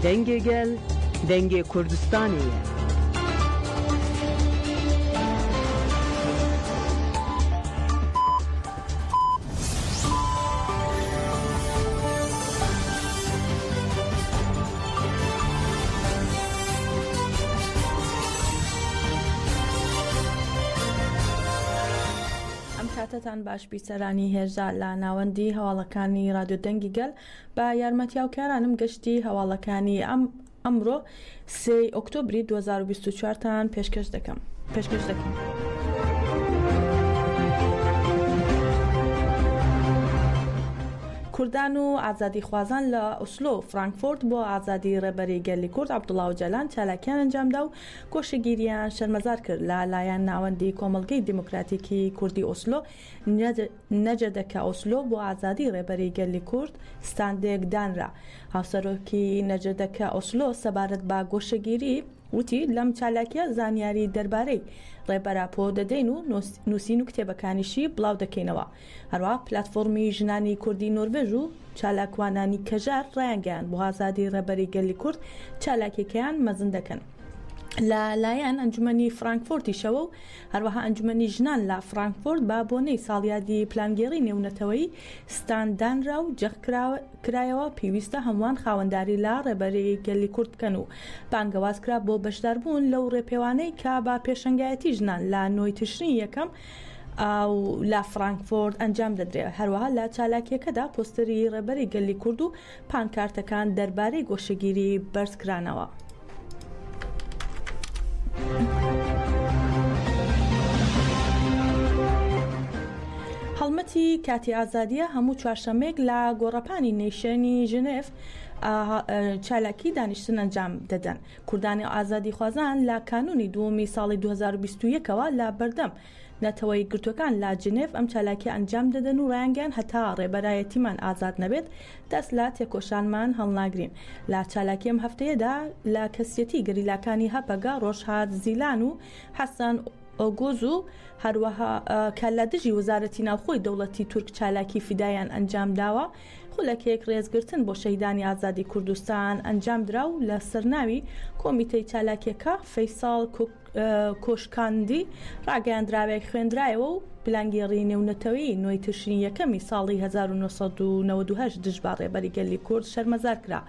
دەنگێ گەل دەنگێ کوردستانیە. کاتتان باش بیسەرانی هێژا لە ناوەندی هەواڵەکانی رادیۆ دەنگی گەل بە یارمەتیاوکارانم گەشتی هەواڵەکانی ئەمڕۆ 3 ئۆکتۆبری 2024 تان پێشکەش دەکەم. کوردان و ئازادی خوازان لە ئۆسلۆ و فرانکفورت بۆ ئازادی ڕێبەری گەلی کورد عەبدوڵڵا ئۆجەلان چالاکیان ئەنجامدا و گۆشەگیریان شەرمەزار کرد لە لایەن ناوەندی کۆمەڵگەی دیموکراتیکی کوردی ئۆسلۆ. نەجەدەکە ئۆسلۆ بۆ ئازادی ڕێبەری گەلی کورد ستاندێک دانرا. هاوسەرۆکی نەجەدەکە ئۆسلۆ سەبارەت بە گۆشەگیری وتی لەم چالاکیە زانیاری دەربارەی ڕێبەرە پۆ دەدەین و نووسین و کتێبەکانیشی بڵاو دەکەینەوە. هەروە پلاتفۆرمی ژنانی کوردی نۆروێژ و چالاکوانانی کەژار ڕایانگەیان بۆ ئازادی ڕێبەری گەلی کورد چالاکیەکەیان مەزن دەکەن. لە لایەن ئەنجومەنی فرانکفورتی شەوە و هەروەها ئەنجومەنی ژنان لە فرانکفورت بە بۆنەی ساڵیادی پلانگێڕی نێونەتەوەی ستاندانرا و جەخ کرایەوە پێویستە هەمووان خاوەنداری لە ڕێبەری گەلی کورد بکەن و بانگەوازکرا بۆ بەشداربوون لەو ڕێپێوانەی کە بە پێشەنگایەتی ژنان لە نۆی تشرینی یەکەم ئەو لە فرانکفورت ئەنجام دەدرێت. هەروەها لە چالاکیەکەدا پۆستەری ڕێبەری گەلی کورد و پانکارتەکان دەربارەی گۆشەگیری بەرزکرانەوە. هەڵمەتی کاتی ئازادیە هەموو چوارشەمێک لە گۆڕەپانی نێشێنی ژنێف چالاکی دانیشتن ئەنجام دەدەن. کوردانی ئازادی خوازان لە کانونی دووەمی ساڵی 2021ەوە لە بەردەم نەتەوەی گرتوەکان لە جنێف ئەم چالاکی ئەنجام دەدەن و ڕایانگەیان هەتا ڕێبەرایەتیمان ئازاد نەبێت دەست لە تێکۆشانمان هەڵناگرین. لە چالاکی ئەم هەفتەیەدا لە کەسیەتی گەریلاکانی هەپەگا ڕۆژهات زیلان و حەسەن ئۆگۆز و هەروەها کە لە دژی وەزارەتی ناوخۆی دەوڵەتی تورک چالاکی فیدایان ئەنجام داوە. خولەکێک ڕێزگرتن بۆ شەهیدانی ئازادی کوردستان ئەنجام درا و لە سەرناوی کۆمیتەی چالاکیەکە فەیساڵ کۆشکاندی ڕاگەیاندراوێک خوێندرایەوە و پلانگێڕی نێونەتەوەی نۆی تشرین یەکەمی ساڵی 1998 دژبار ڕێبەری گەلی کورد شەرمەزار کرا.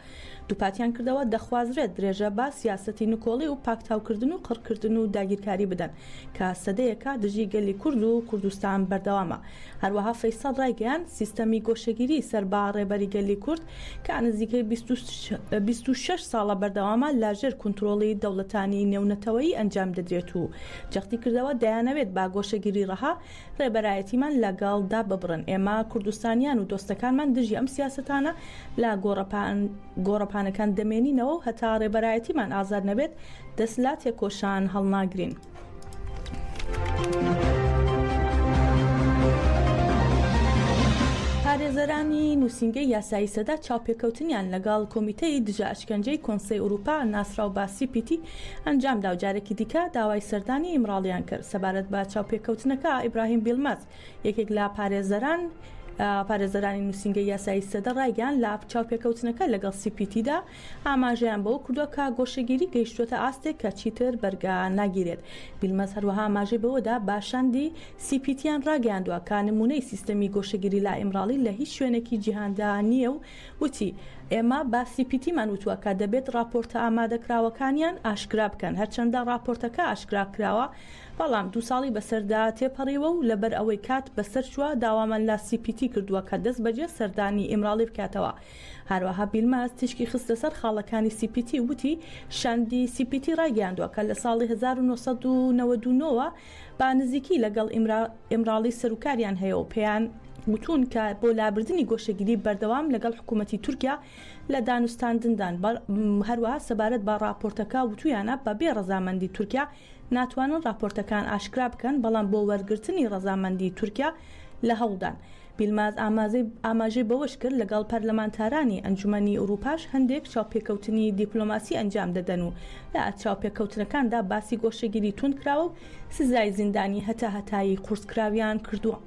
دووپاتیان کردەوە دەخوازرێت درێژە با سیاسەتی نکۆڵی و پاکتاوکردن و قڕکردن و داگیرکاری بدەن کە سەدەیەکە دژی گەلی کورد و کوردستان بەردەوامە. هەروەها فەیساڵ ڕایگەیان سیستەمی گۆشەگیری سەربا ڕێبەری گەلی کورد کە نزیکەی 26 ساڵە بەردەوامە لاژێر کنترۆڵی دەوڵەتانی نێونەتەوەی ئەنجام دەدرێت و جەختی کردەوە دەیانەوێت با گۆشەگیری ڕەها ڕێبەرایەتیمان لەگەڵدا ببڕن. ئێمە کوردستانیان و دۆستەکانمان دژی ئەم سیاسەتانە لە گۆڕەپانەکان دەمێنینەوە و هەتا ڕێبەرایەتیمان ئازاد نەبێت دەست لا تێکۆشان هەڵناگرین. پارێزەرانی نووسینگەی یاسایی سەدا چاوپێکەوتنیان لەگەڵ کۆمیتەی دژە ئەشکەنجەی کۆنسەی ئەوروپا ناسراو با CPT ئەنجامدا و جارێکی دیکە داوای سەردانی ئیمڕاڵیان کرد. سەبارەت بە چاوپێکەوتنەکە ئیبراهیم بیلمەز یەکێک لە پارێزەرانی نووسینگەی یاسایی سەدا ڕایگەیان لە چاوپێکەوتنەکە لەگەڵ CPTدا ئاماژەیان بەوە کردووە کە گۆشەگیری گەیشتووەتە ئاستێک کە چیتر بەرگا ناگیرێت. بیلمەز هەروەها ئاماژەی بەوەدا باشاندی CPTیان ڕاگەیاندووە کە نمونەی سیستەمی گۆشەگیری لا ئیمڕاڵی لە هیچ شوێنێکی جیهاندا نییە و وتی ئێمە با CPTمان وتووە کە دەبێت راپۆرتە ئامادەکراوەکانیان ئاشکرا بکەن. هەرچەندە راپۆرتەکە ئاشکرا کراوە بەڵام 2 ساڵی بەسەردا تێپەڕیوە و لەبەر ئەوەی کات بەسەر چووە داوامان لە CPT کردووە کە دەست بەجێ سەردانی ئیمڕاڵی بکاتەوە. هەروەها بیلمەز تشکی خستە سەر خاڵەکانی CPT وتی شاندی CPT ڕایگەیاندووە کە لە ساڵی 1999ەوە با نزیکی لەگەڵ ئیمڕاڵی سەرۆکاریان هەیە و پێیان وتون کە بۆ لابردنی گۆشەگیری بەردەوام لەگەڵ حکوومەتی تورکیا لە دانوستاندندان. هەروەها سەبارەت بە راپۆرتەکە وتویانە بە بێ ڕەزامەندی تورکیا ناتوانن راپۆرتەکان ئاشکرا بکەن بەڵام بۆ وەرگرتنی ڕەزامەندی تورکیا لە هەوڵدان. بیلماز ئاماژەی بەوەش کرد لەگەڵ پەرلەمانتارانی ئەنجومەنی ئەوروپاش هەندێک چاوپێکەوتنی دیپلۆماسی ئەنجام دەدەن و لە چاوپێکەوتنەکاندا باسی گۆشەگیری تون کراوە و سزای زیندانی هەتایی قورسکراویان کردووە.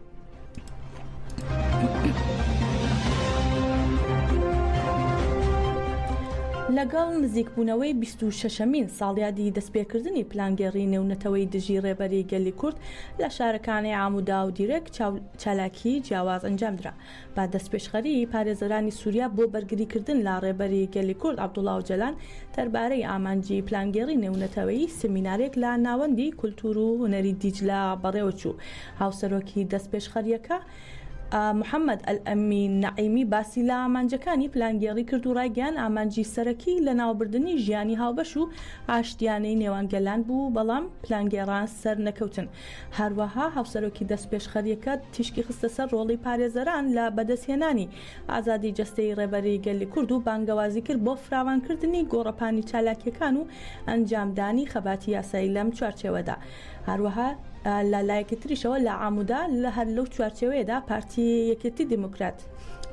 لەگەڵ نزیکبوونەوەی 26مین ساڵیادی دەستپێکردنی پلانگەڕی نێونەتەوەی دژی ڕێبەری گەلی کورد لە شارەکانی ئامودا و دیرەک چالاکی جیاواز ئەنجامدرا با دەستپێشخەری پارێزەرانی سووریا بۆ بەرگریکردن لە ڕێبەری گەلی کورد عەبدوڵڵا ئۆجەلان دەربارەی ئامانجی پلانگەڕی نێونەتەوەی سمینارێک لە ناوەندی کولتور و هونەری دیجلە بەڕێوەچوو. هاوسەرۆکی دەستپێشخەریەکە محەممەد ئەلئەمین نەعیمی باسی لە ئامانجەکانی پلانگێڕی کرد و ڕایگەیان ئامانجی سەرەکی لە ناوبردننی ژیانی هاوبەش و ئاشتیانەی نێوانگەلان بوو بەڵام پلانگێڕان سەر نەکەوتن. هەروەها هاوسەرۆکی دەستپێشخەریەکە تیشکی خستە سەر ڕۆڵی پارێزەران لە بەدەستهێنانی ئازادی جەستەی ڕێبەری گەلی کورد و بانگەوازی کرد بۆ فراوانکردنی گۆڕەپانی چالاکیەکان و ئەنجامدانی خەباتی یاسایی لەم چوارچێوەدا. هەروەها لە لایەکی تریشەوە لە ئامودا لە هەر لەو چوارچێوەیەدا پارتی یەکێتی دیموکرات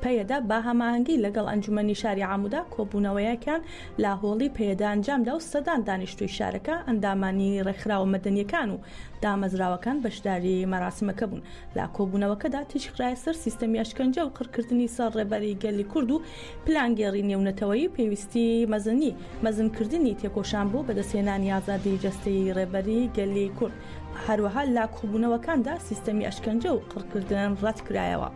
پەیەدا با هەماهەنگی لەگەڵ ئەنجومەنی شاری ئامودا کۆبوونەوەیەکان لا هۆڵی پەیەدا ئەنجامدا و سەدان دانیشتووی شارەکە ئەندامانی ڕێکخراوە مەدەنیەکان و دامەزراوەکان بەشداری مەراسمەکە بوون. لا کۆبوونەوەکەدا تیشکرایە سەر سیستەمی ئەشکەنجە و قڕکردنی سەر ڕێبەری گەلی کورد و پلانگێڕی نێونەتەوەی پێویستی مەزنکردنی تێکۆشان بوو بەدەستهێنانی ئازادی جەستەی ڕێبەری گەلی کورد. هەروەها لا کۆبوونەوەکاندا سیستەمی ئەشکەنجە و قڕکردن ڕەت کرایەوە.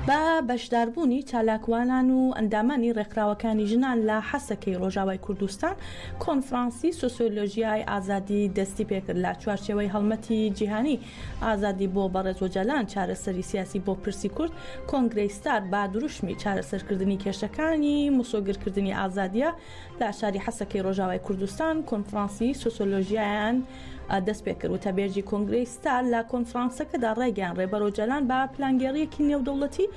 بە بەشداربوونی چالاکوانان و ئەندامانی ڕێکخراوەکانی ژنان لە حەسەکەی ڕۆژاوای کوردستان کۆنفرانسی سۆسیۆلۆژیای ئازادی دەستی پێکرد لە چوارچێوەی هەڵمەتی جیهانی ئازادی بۆ بەڕێزۆجەلان چارەسەری سیاسی بۆ پرسی کورد کۆنگرەی ستار با دروشمی چارەسەرکردنی کێشەکانی مسۆگرکردنی ئازادیە لە شاری حەسەکەی ڕۆژاوای کوردستان کۆنفرانسی سۆسیۆلۆژیایان دەست پێکرد و تەبێژی کۆنگرەی ستار لە کۆنفرانسەکەدا ڕێگەیان ڕێبەرۆجەلان بە پلانگێڕیەکی نێودەوڵەتی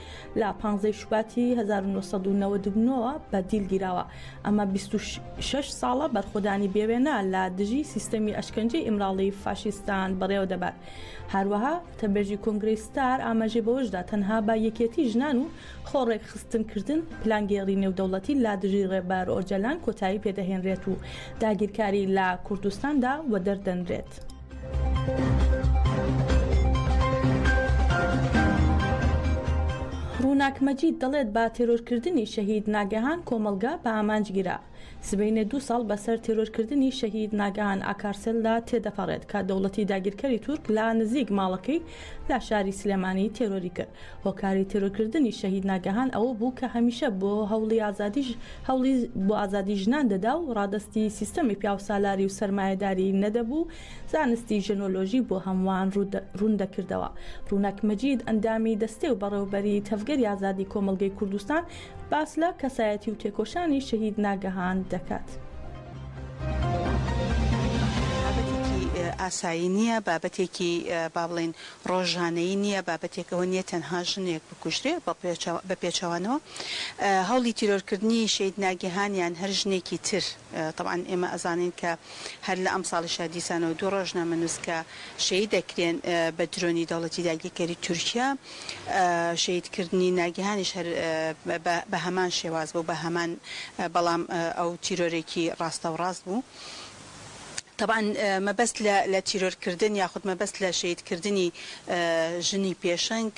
لە 15 شوباتی 1999ەوە بەدیلگیراوە. ئەمە 26 ساڵە بەرخۆدانی بێوێنە لە دژی سیستەمی ئەشکەنجەی ئیمراڵی فاشیستان بەڕێوە دەبات. هەروەها تەبێژی کۆنگرەی ستار ئاماژەی بەوەشدا تەنها با یەکێتی ژنان و خۆڕێکخستنکردن پلانگێڕی نێودەوڵەتی لە دژی ڕێبەر ئۆجەلان کۆتایی پێدەهێنرێت و داگیرکاری لە کوردستاندا وە دەردەنرێت. ڕووناک مەجید دەڵێت با تێرۆرکردنی شەهید ناگەهان کۆمەلگا بە ئامانجگیرا. سبەینە 2 ساڵ بەسەر تێرۆرکردنی شەهید ناگەهان ئاکارسێلدا تێدەپەڕێت کە دەوڵەتی داگیرکەری تورک لە نزیک ماڵەکەی لە شاری سلێمانی تێرۆری کرد. هۆکاری تێرۆرکردنی شەهید ناگەهان ئەوە بوو کە هەمیشە بۆ هەوڵی بۆ ئازادی ژنان دەدا و ڕادستی سیستەمی پیاوسالاری و سەرمایەداری نەدەبوو زانستی ژنۆلۆژی بۆ هەمووان ڕوون دەکردەوە. ڕووناک مەجید ئەندامی دەستێ و بەڕێوەبەری تەفگەری ئازادی کۆمەلگەی کوردستان باس لە کەسایەتی و تێکۆشانی شەهید ناگەهان دەکات. ئاسایی نییە، بابەتێکی با بڵێن ڕۆژانەی نییە، بابەتێکەوە نییە تەنها ژنێک بکوژرێ بە پێچەوانەوە. هەوڵی تیرۆرکردنی شەهید ناگەهانیان هەر ژنێکی تر طبعاً ئێمە ئەزانین کە هەر لە ئەم ساڵیشا دیسانەوە 2 ڕۆژنامە نووسکە شەهید دەکرێن بە درۆنی دەوڵەتی داگیرکەری تورکیا. شەهیدکردنی ناگەهانیش هەر بە هەمان شێواز بوو، بە هەمان بەڵام ئەو تیرۆرێکی ڕاستە و ڕاست بوو. طبعا مەبەست لە تیرۆرکردن یاخود مەبەست لە شەهیدکردنی ژنی پێشەنگ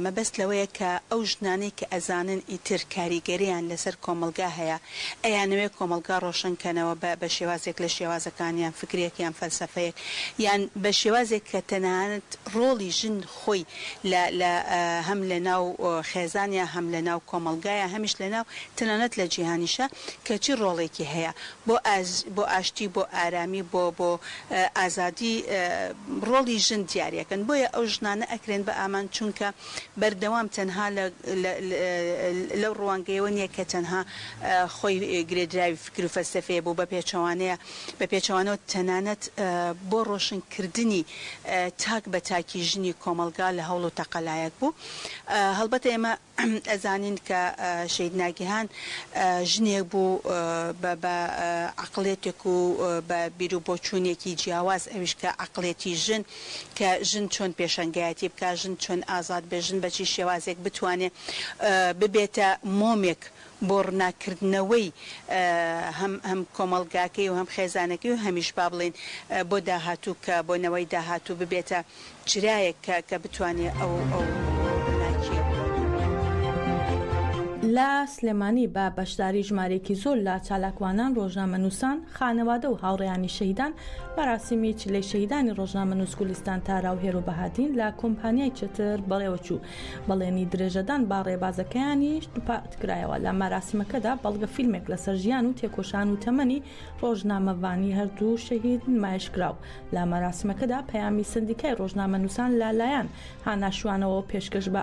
مەبەست لەوەیە کە ئەو ژنانەی کە ئەزانن ئیتر کاریگەریان لەسەر کۆمەلگا هەیە ئەیانەوێت کۆمەلگا ڕۆشنکەنەوە بە شێوازێک لە شێوازەکانیان فکرێکیان فەلسەفەیەک یان بە شێوازێک کە تەنانەت ڕۆڵی ژن خۆی هەم لە ناو خێزانیا هەم لە ناو کۆمەلگایە هەمیش لە ناو تەنانەت لە جیهانیشە کە چی ڕۆڵێکی هەیە بۆ ئاشتی بۆ ئارامی بۆ ئازادی ڕۆڵی ژن دیارەکەن. بۆیە ئەو ژنانە ئەکرێن بە ئامان چونکە بەردەوام تەنها لەو ڕوانگەیەوە نییە کە تەنها خۆی گرێدراوی فکر و فەلسەفەیە بوو بە پێچەوانەوە تەنانەت بۆ ڕۆشنکردنی تاک بە تاکی ژنی کۆمەلگا لە هەوڵ و تەقەلایەک بوو. هەڵبەتە ئێمە ئەزانین کە شەهید ناگەهان ژنێک بوو بە عەقڵێتێک و بیر و بۆچوونێکی جیاواز ئەویش کە عقلێتی ژن کە ژن چۆن پێشەنگایەتی بکە ژن چۆن ئازاد بێ ژن بەچی شێوازێک بتوانێت ببێتە مۆمێک بۆ ڕناکردنەوەی هەم کۆمەڵگاکەی و هەم خێزانەکەی و هەمیش با بڵێن بۆ داهاتوو کە بۆ نەوەی داهاتوو ببێتە جرایەک کە بتوانێت ئەو لە سلێمانی بە بەشداری ژمارەیەکی زۆر لە چالاکوانان ڕۆژنامەنووسان خانەوادە و هاوڕێیانی شەهیدان بەڕاستیمی چلەی شەهیدانی ڕۆژنامەنووس گولیستان تاراو هێرو بەهادین لە کۆمپانیای چتر بەڕێوەچوو بەڵێنی درێژەدان با ڕێبازەکەیانیش دووپاتکرایەوە لە مەراسیمەکەدا بەڵگە فیلمێک لەسەر ژیان و تێکۆشان و تەمەنی ڕۆژنامەوانی هەردوو شەهید نمایشکراو لە مەراسیمەکەدا پەیامی سندیکای ڕۆژنامەنووسان لالایەن هاناشوانەوە پێشکەش بە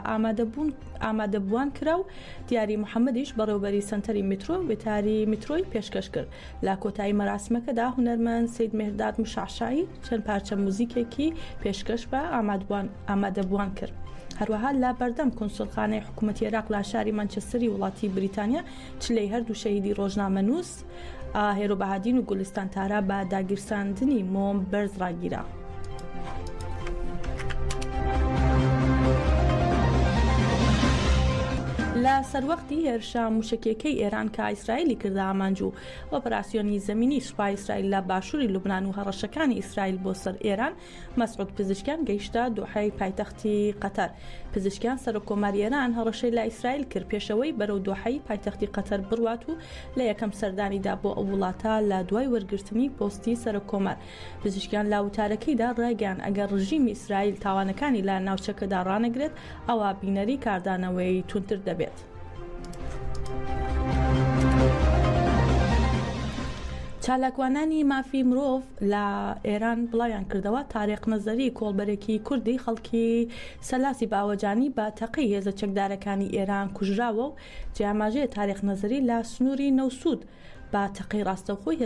ئامادەبووان کرا و دیاری محەممەدیش بەڕێوبەری سنتەری میترۆ وێتاری میترۆی پێشکەش کرد لە کۆتایی مەراسمەکەدا هونەرمەند سید مێرداد مشعشایی چەند پارچە موزیکێکی پێشکەش بە ئامادەبووان کرد. هەروەها لە بەردەم کۆنسولخانەی حکوومەتی عێراق لە شاری مانچەستەری وڵاتی بریتانیا چلەی هەردوو شەهیدی ڕۆژنامەنووس هێرو بەهادین و گولیستان تارا بە داگیرساندنی مۆم بەرز ڕاگیرا. لە سەروەختی هێرشا موشکێکەی ئێران کە ئیسرائیلی کردە ئامانج و ئۆپراسیۆنی زەمینی سوپای ئیسرائیل لە باشووری لوبنان و هەڕەشەکانی ئیسرائیل بۆ سەر ئێران مەسعود پزیشکیان گەیشتە دوحەی پایتەختی قەتەر. پزیشکیان سەرۆکۆماری ئێران هەڕەشەی لە ئیسرائیل کرد پێشەوەی بەرەو دوحەی پایتەختی قەتەر بڕوات و لە یەکەم سەردانیدا بۆ ئەو وڵاتە لە دوای وەرگرتنی پۆستی سەرۆکۆمار. پزیشکیان لا وتارەکەیدا ڕایگەیان ئەگەر ڕژیمی ئیسرائیل تاوانەکانی لە ناوچەکەدا ڕانەگرێت ئەوە بینەری کاردانەوەی تونتر دەبێت. چالاکوانانی مافی مرۆڤ لە ئێران بڵاویان کردەوە تاریق نەزەری کۆڵبەرێکی کوردی خەڵکی سەلاسی باوەجانی بە تەقی هێزە چەکدارەکانی ئێران کوژراوە و جیاماژەیە تاریق نەزەری لە سنووری نەوسود با تەقی ڕاستەوخۆی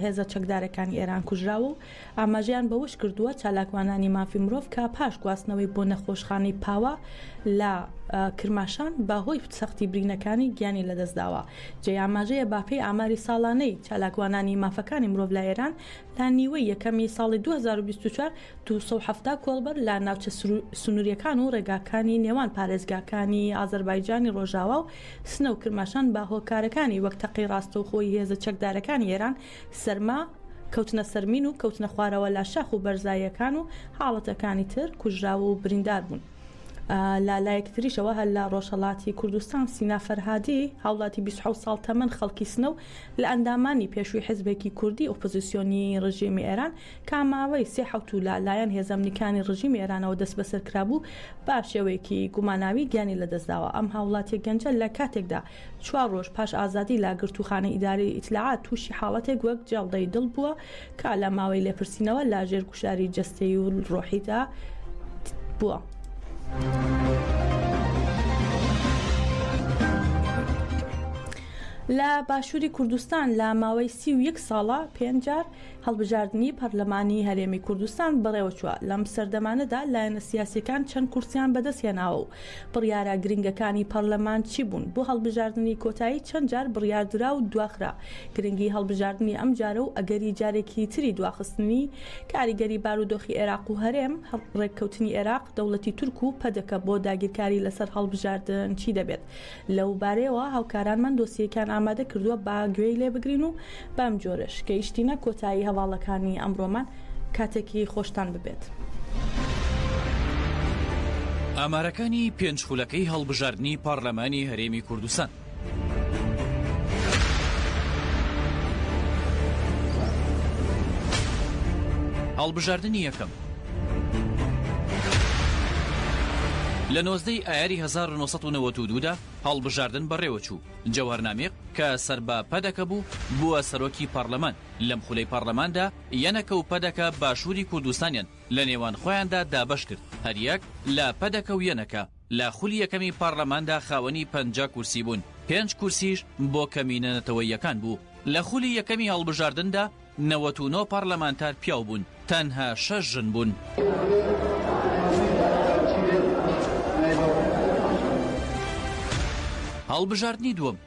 هێزە چەکدارەکانی ئێران کوژراوە و ئاماژیان بەوەش کردووە چالاکوانانی مافی مرۆڤ کە پاش گواستنەوەی بۆ نەخۆشخانەی پاوە لە کرماشان بەهۆی سەختی برینەکانی گیانی لەدەستداوە. جێ ئاماژەیە باپەی ئاماری ساڵانەی چالاکوانانی مافەکانی مرۆڤ لە ئێران لە نیوەی یەکەمی ساڵی 2024 270 کۆڵبەر لە ناوچە سنووریەکان و ڕێگاکانی نێوان پارێزگاکانی ئازەربایجانی ڕۆژاوا و سنە و کرماشان بە هۆکارەکانی وەک تەقی ڕاستەوخۆی هێزە چەکدارەکانی ئێران سەرما کەوتنە سەرمین و کەوتنە خوارەوە لە شاخ و بەرزاییەکان و حاڵەتەکانی تر کوژراوە و بریندار بوون. لایەکتریشەوە هەر لە ڕۆژهەڵاتی کوردستان سینا فەرهادی هاوڵاتی 26 ساڵ تەمەن خەڵکی سنە و لە ئەندامانی پێشووی حیزبێکی کوردی ئۆپۆزیسیۆنی ڕژیمی ئێران کاماوەی سێ حەوت و لایەن هێزەمنیکانی ڕژیمی ئێرانەوە دەست بەسەر کرابوو با شێوەیەکی گوماناوی گیانی لەدەستداوە. ئەم هاوڵاتی گەنجە لە کاتێکدا 4 ڕۆژ پاش ئازادی لا گرتوخانە ئیداری ئیتلاعات تووشی حاڵەتێک وەک جەڵدەی دڵ بووە کە لە ماوەی لێپرسینەوە لا ژێر کوشاری جەستەی و ڕۆحیدا بووە. لە باشووری کوردستان لە ماوەی 31 ساڵە 5 جار هەڵبژاردننی پەرلەمانی هەرێمی کوردستان بەڕێوەچووە. لەم سەردەمانەدا لایەنە سیاسیەکان چەند کورسیان بەدەستهێناوە و بڕیارە گرنگەکانی پەرلەمان چی بوون بۆ هەڵبژاردننی کۆتایی چەند جار بڕیاردرا و دواخرا. گرنگی هەڵبژاردننی ئەم جارە و ئەگەری جارێکی تری دواخستنی کاریگەری بارودۆخی عێراق و هەرێم ڕێککەوتنی عێراق دەوڵەتی تورک و پەدەکە بۆ داگیرکاری لەسەر هەڵبژاردن چی دەبێت. لەو بارەیەوە هاوکارانمان دۆسیەکان ئامادە کردووە با گوێی لێ بگرین و بەم جۆرەش گەیشتینە کۆتایی هەواڵەکانی ئەمڕۆمان کاتێکی خۆشتان ببێت. ئامارەکانی پێنج خولەکەی هەڵبژاردننی پارلەمانی هەرێمی کوردستان. هەڵبژاردننی یەکەم لە 19 ئایاری 1992دا هەڵبژاردن بەڕێوەچوو. جەوهەرنامێق کە سەر بە پەدەکە بوو بووە سەرۆکی پارلەمان. لەم خولەی پارلەماندا یەنەکە و پەدەکە باشووری کوردستانیان لە نێوان خۆیاندا دابەش کرد. هەریەک لە پەدەکە و یەنەکە لە خولی یەکەمی پارلەماندا خاوەنی 50 کورسی بوون. 5 کورسیش بۆ کەمینەتەوەیەکان بوو. لە خولی یەکەمی هەڵبژاردندا 99 پارلەمانتار پیاو بوون، تەنها 6 ژن بوون. هەڵبژاردننی دووەم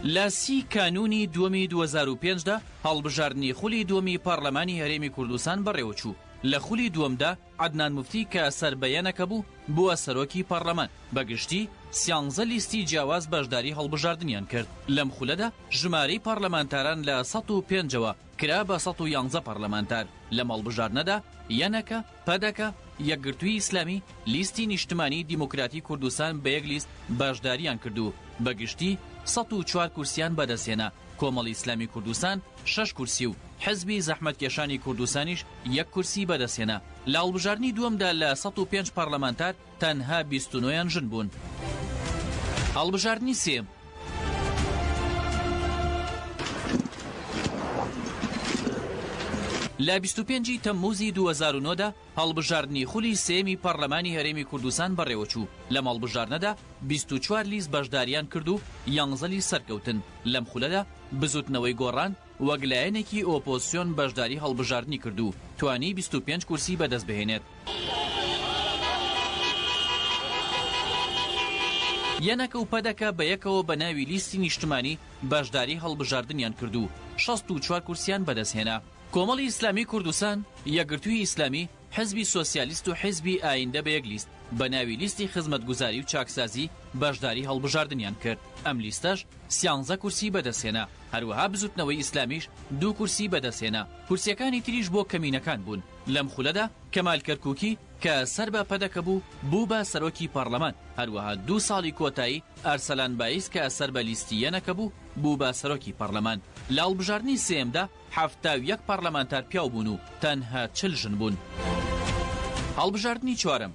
لە 30 کانونی دووەمی 2005دا هەڵبژاردنی خولی دووەمی پارلەمانی هەرێمی کوردستان بەڕێوەچوو. لە خولی دووەمدا عەدنان موفتی کە سەربەیەنەکە بوو بووە سەرۆکی پارلەمان، بەگشتی 13 لیستی جیاواز بەشداری هەڵبژاردنیان کرد. لەم خولەدا ژمارەی پارلەمانتاران لە 105ەوە کرا بە 111 پارلەمانتار. لەم هەڵبژاردنەدا یەنەکە، پەدەکە، یەکگرتووی ئیسلامی، لیستی نیشتمانی دیموکراتی کوردستان بە یەک لیست بەشداریان کردو، بەگشتی 104 کورسیان بەدەستێنا. کۆمەڵی ئیسلامی کوردستان 6 کورسی و حزبی زەحمەتکێشانی کوردستانیش 1 کورسی بەدەستێنا. لە هەڵبژاردنی دووەمدا لە 105 پارلەمانتار تەنها 29یان ژن بوون. هەڵبژاردنی سێم لە 25 تەمموزی 2009دا هەڵبژاردنی خولی سێمی پەرلەمانی هەرێمی کوردستان بەڕێوەچوو. لەم هەڵبژاردنەدا 24 لیست بەشداریان کرد و 11 لیست سەرکەوتن. لەم خولەدا بزوتنەوەی گۆڕان وەک لایەنێکی ئۆپۆزیسیۆن بەشداری هەڵبژاردنی کرد و توانی 25 کورسی بەدەست بهێنێت. یەنەکە و پەدەکە بە یەکەوە بە ناوی لیستی نیشتمانی بەشداری هەڵبژاردنیان کرد و 64 کورسیان بەدەستهێنا. کۆمەڵی ئیسلامی کوردستان، یەکگرتووی ئیسلامی، حزبی سۆسیالیست و حزبی ئایندە بە یەک لیست بە ناوی لیستی خزمەتگوزاری و چاکسازی بەشداری هەڵبژاردنیان کرد. ئەم لیستەش 13 کورسی بەدەستهێنا. هەروەها بزوتنەوەی ئیسلامیش 2 کورسی بەدەستهێنا. کورسیەکانی تریش بۆ کەمینەکان بوون. لەم خولەدا کەمال کەرکووکی کە سەر بە پەدەکە بوو بە سەرۆکی پارلەمان. هەروەها 2 ساڵی کۆتایی ئەرسەلان بایس کە سەر بە لیستی یەنەکە بوو بە سەرۆکی پارلەمان. لە هەڵبژاردنی سێمدا 71 پارلەمانتار پیاو بوون و تەنها 40 ژن بوون. هەڵبژاردنی چوارەم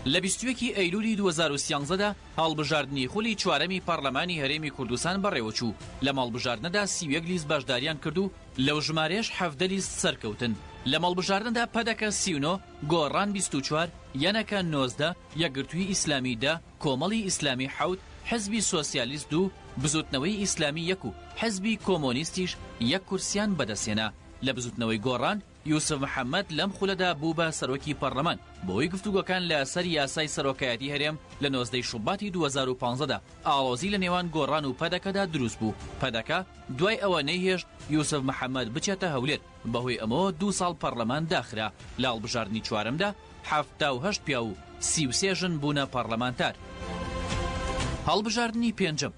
لە 21 ئەیلولی 2013دا هەڵبژاردنی خولی چوارەمی پارلەمانی هەرێمی کوردستان بەڕێوەچوو. لە هەڵبژاردنەدا 31 لیست بەشداریان کرد و لەو ژمارەیەش 17 لیست سەرکەوتن. لە هەڵبژاردنەدا پەدەکە 39، گۆڕان 24، یەنەکە 19، یەکگرتووی ئیسلامی 10، کۆمەڵی ئیسلامی 7، حزبی سۆسیالیست 2، بزوتنەوەی ئیسلامی 1 و حزبی کۆمۆنیستیش 1 کورسیان بەدەستێنا. لە بزوتنەوەی گۆڕان یوسف محەممەد لەم خولەدا بوو بە سەرۆکی پەرلەمان بۆی گفتوگۆکان لە سەر یاسای سەرۆکایەتی هەرێم لە 19 شوباتی 2015دا ئاڵۆزی لە نێوان گۆڕان و پەدەکەدا دروست بوو. پەدەکە دوای ئەوە نەیهێشت یوسف محەممەد بچێتە هەولێر، بەهۆی ئەمەوە 2 ساڵ پەرلەمان داخرا. لە هەڵبژاردنی چوارەمدا 78 پیا و 33 ژن بوونە پەرلەمانتار. هەڵبژاردنی پێنجەم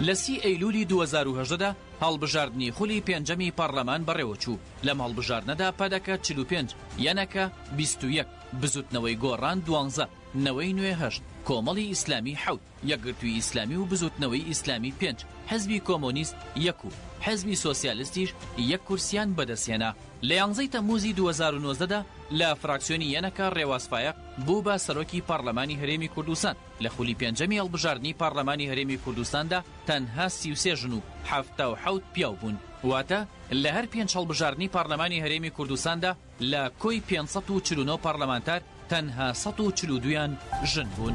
لە 30 ئەیلولی 2018دا هەڵبژاردنی خولی پێنجەمی پەرلەمان بەڕێوەچوو. لەم هەڵبژاردنەدا پەدەکە 45، یەنەکە 21، بزوتنەوەی گۆڕان 12، نەوەی نوێ 8، کۆمەڵی ئیسلامی 7، یەکگرتووی ئیسلامی و بزوتنەوەی ئیسلامی 5، حزبی کۆمۆنیست 1 و حزبی سۆسیالیستیش 1 کورسیان بەدەستهێنا. لە 11 تەمموزی 2019دا لە فراکسیۆنی یەنەکە ڕێوازفایق بوو بە سەرۆکی پارلەمانی هەرێمی کوردستان. لە خولی پێنجەمی هەڵبژاردنی پارلەمانی هەرێمی کوردستاندا تەنها 33 ژن و 77 پیاو بوون. واتە لە هەر 5 هەڵبژاردنی پارلەمانی هەرێمی کوردستاندا لە کۆی 549 پارلەمانتار تەنها 142یان ژن بوون.